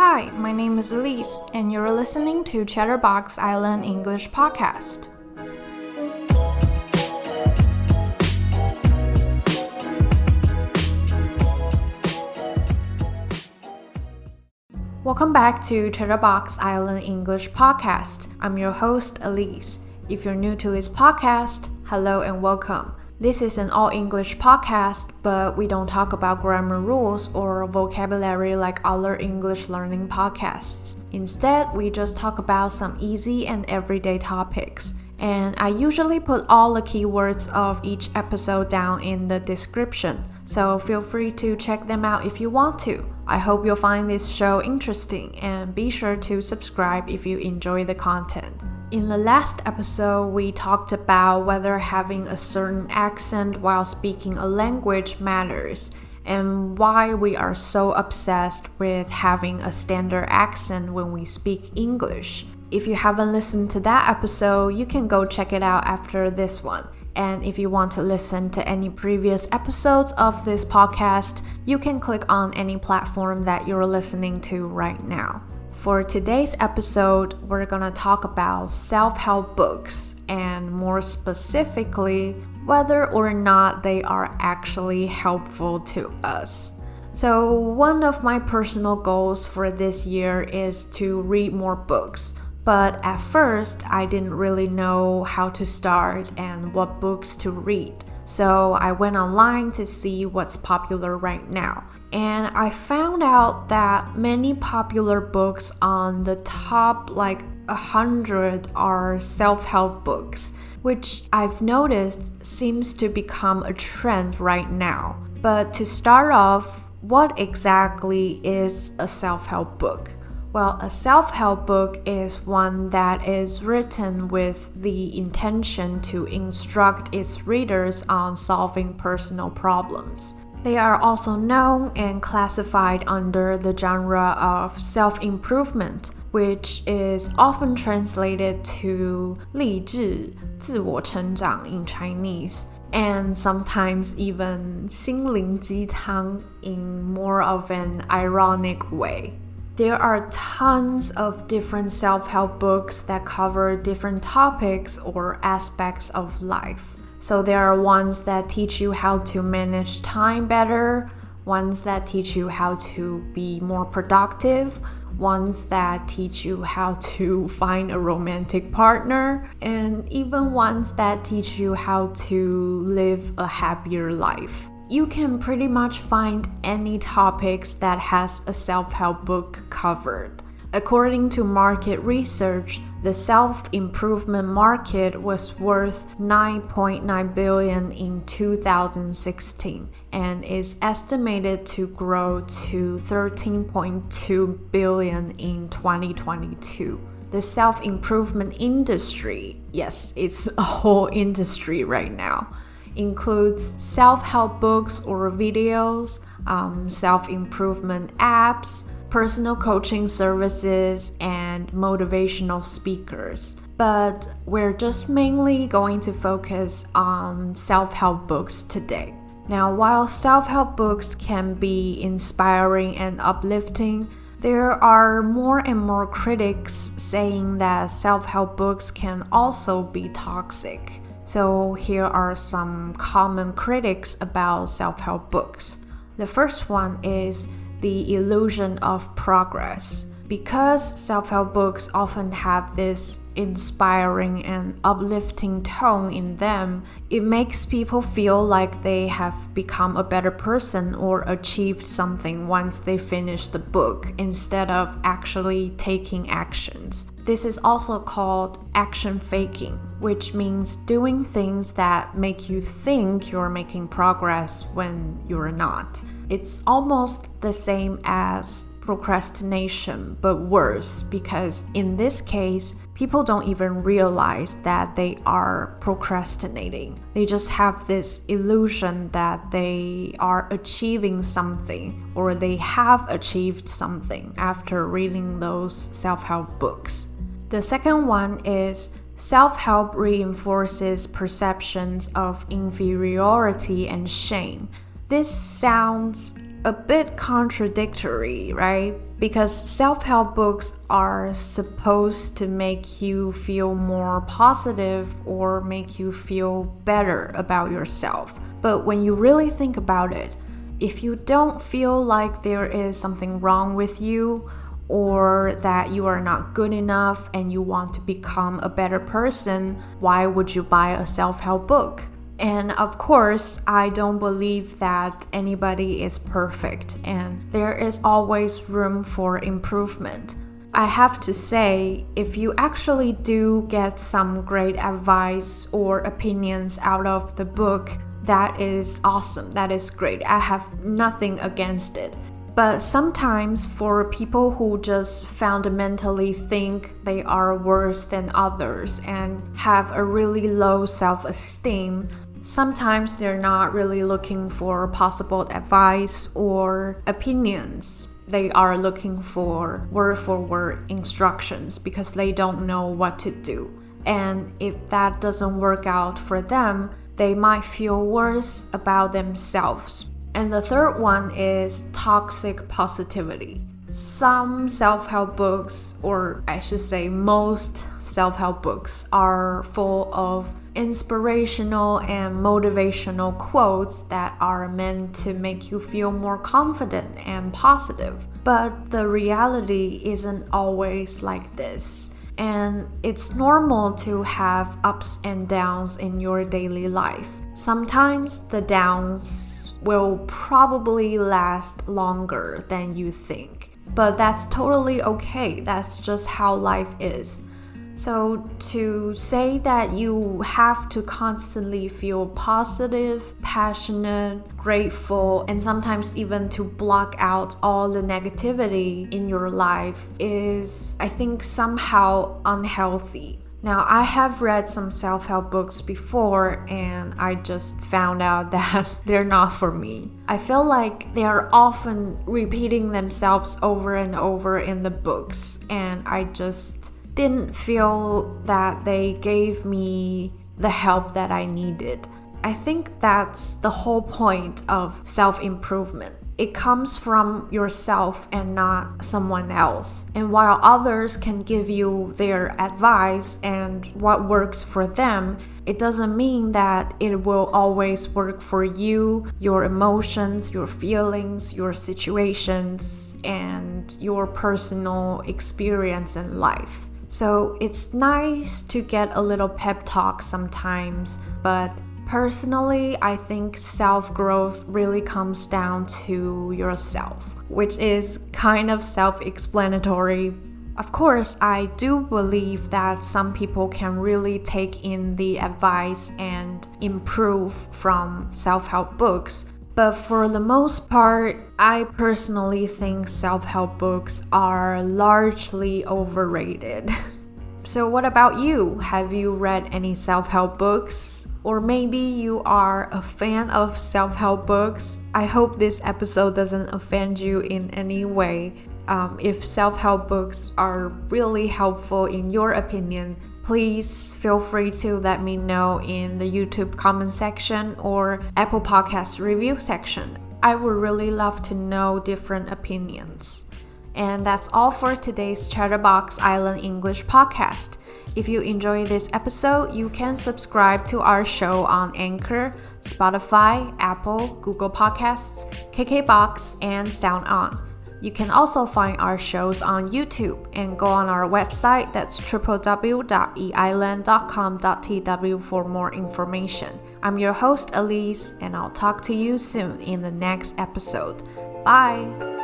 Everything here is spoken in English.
Hi, my name is Elise, and you're listening to Chatterbox Island English Podcast. Welcome back to Chatterbox Island English Podcast. I'm your host, Elise. If you're new to this podcast, hello and welcome. This is an all-English podcast, but we don't talk about grammar rules or vocabulary like other English learning podcasts. Instead, we just talk about some easy and everyday topics. And I usually put all the keywords of each episode down in the description, so feel free to check them out if you want to. I hope you'll find this show interesting, and be sure to subscribe if you enjoy the content. In the last episode, we talked about whether having a certain accent while speaking a language matters, and why we are so obsessed with having a standard accent when we speak English. If you haven't listened to that episode, you can go check it out after this one. And if you want to listen to any previous episodes of this podcast, you can click on any platform that you're listening to right now. For today's episode, we're going to talk about self-help books, and more specifically, whether or not they are actually helpful to us. So, one of my personal goals for this year is to read more books. But at first, I didn't really know how to start and what books to read. So I went online to see what's popular right now. And I found out that many popular books on the top 100 are self-help books, which I've noticed seems to become a trend right now. But to start off, what exactly is a self-help book? Well, a self-help book is one that is written with the intention to instruct its readers on solving personal problems. They are also known and classified under the genre of self-improvement, which is often translated to 励志,自我成长 in Chinese, and sometimes even 心灵鸡汤 in more of an ironic way. There are tons of different self-help books that cover different topics or aspects of life. So there are ones that teach you how to manage time better, ones that teach you how to be more productive, ones that teach you how to find a romantic partner, and even ones that teach you how to live a happier life. You can pretty much find any topics that has a self-help book covered. According to market research, the self-improvement market was worth $9.9 billion in 2016 and is estimated to grow to $13.2 billion in 2022. The self-improvement industry, yes, it's a whole industry right now, includes self-help books or videos, self-improvement apps, personal coaching services, and motivational speakers. But we're just mainly going to focus on self-help books today. Now, while self-help books can be inspiring and uplifting, there are more and more critics saying that self-help books can also be toxic. So here are some common critics about self-help books. The first one is the illusion of progress. Because self-help books often have this inspiring and uplifting tone in them, it makes people feel like they have become a better person or achieved something once they finish the book, instead of actually taking actions. This is also called action faking, which means doing things that make you think you're making progress when you're not. It's almost the same as procrastination, but worse, because in this case, people don't even realize that they are procrastinating. They just have this illusion that they are achieving something, or they have achieved something after reading those self-help books. The second one is self-help reinforces perceptions of inferiority and shame. This sounds a bit contradictory, right? Because self-help books are supposed to make you feel more positive or make you feel better about yourself. But when you really think about it, if you don't feel like there is something wrong with you, or that you are not good enough and you want to become a better person, why would you buy a self-help book? And of course, I don't believe that anybody is perfect and there is always room for improvement. I have to say, if you actually do get some great advice or opinions out of the book, that is awesome, that is great. I have nothing against it. But sometimes for people who just fundamentally think they are worse than others and have a really low self-esteem, sometimes they're not really looking for possible advice or opinions. They are looking for word-for-word instructions because they don't know what to do. And if that doesn't work out for them, they might feel worse about themselves. And the third one is toxic positivity. Some self-help books, or I should say most self-help books, are full of inspirational and motivational quotes that are meant to make you feel more confident and positive. But the reality isn't always like this. And it's normal to have ups and downs in your daily life. Sometimes the downs will probably last longer than you think. But that's totally okay. That's just how life is. So to say that you have to constantly feel positive, passionate, grateful, and sometimes even to block out all the negativity in your life is, I think, somehow unhealthy. Now, I have read some self-help books before and I just found out that they're not for me. I feel like they are often repeating themselves over and over in the books, and I just didn't feel that they gave me the help that I needed. I think that's the whole point of self-improvement. It comes from yourself and not someone else. And while others can give you their advice and what works for them, it doesn't mean that it will always work for you, your emotions, your feelings, your situations, and your personal experience in life. So it's nice to get a little pep talk sometimes, but personally, I think self-growth really comes down to yourself, which is kind of self-explanatory. Of course, I do believe that some people can really take in the advice and improve from self-help books. But for the most part, I personally think self-help books are largely overrated. So what about you? Have you read any self-help books? Or maybe you are a fan of self-help books? I hope this episode doesn't offend you in any way. If self-help books are really helpful in your opinion, please feel free to let me know in the YouTube comment section or Apple Podcast review section. I would really love to know different opinions. And that's all for today's Chatterbox Island English podcast. If you enjoyed this episode, you can subscribe to our show on Anchor, Spotify, Apple, Google Podcasts, KKBox, and SoundOn. You can also find our shows on YouTube and go on our website, that's www.eisland.com.tw for more information. I'm your host, Elise, and I'll talk to you soon in the next episode. Bye!